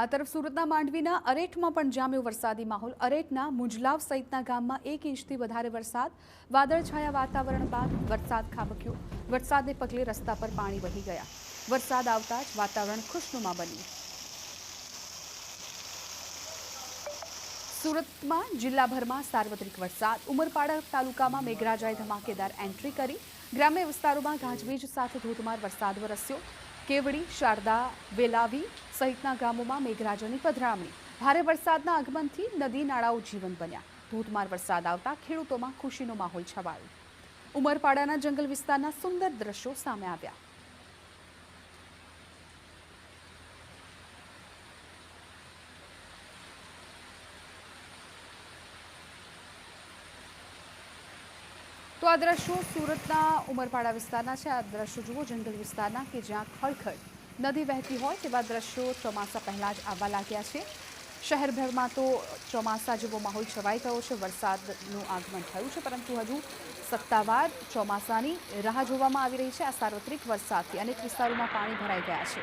આ તરફ સુરતના માંડવીના અરેઠમાં પણ જામ્યો વરસાદી માહોલ। અરેઠના મુંજલાવ સહિતના ગામમાં 1 ઇંચથી વધારે વરસાદ। વાદળછાયા વાતાવરણ બાદ વરસાદ ખાબક્યો। વરસાદને પગલે રસ્તા પર પાણી વહી ગયા। વરસાદ આવતા જ વાતાવરણ ખુશનુમા બન્યું। સુરતમાં જિલ્લાભરમાં સાર્વત્રિક વરસાદ। ઉમરપાડા તાલુકામાં મેઘરાજાએ ધમાકેદાર એન્ટ્રી કરી। ગ્રામ્ય વિસ્તારોમાં ગાજવીજ સાથે ધોધમાર વરસાદ વરસ્યો। કેવડી, શારદા, વેલાવી સહિતના ગામોમાં મેઘરાજાની પધરામણી। ભારે વરસાદના આગમનથી નદી નાળાઓ જીવંત બન્યા। ધોધમાર વરસાદ આવતા ખેડૂતોમાં ખુશીનો માહોલ છવાયો। ઉમરપાડાના જંગલ વિસ્તારના સુંદર દ્રશ્યો સામે આવ્યા। તો આ દ્રશ્યો સુરતના ઉમરપાડા વિસ્તારના છે। આ દ્રશ્યો જુઓ જંગલ વિસ્તારના કે જ્યાં ખળખળ નદી વહેતી હોય તેવા દ્રશ્યો ચોમાસા પહેલાં જ આવવા લાગ્યા છે। શહેરભરમાં તો ચોમાસા જેવો માહોલ છવાઈ ગયો છે। વરસાદનું આગમન થયું છે, પરંતુ હજુ સત્તાવાર ચોમાસાની રાહ જોવામાં આવી રહી છે। આ સાર્વત્રિક વરસાદથી અનેક વિસ્તારોમાં પાણી ભરાઈ ગયા છે।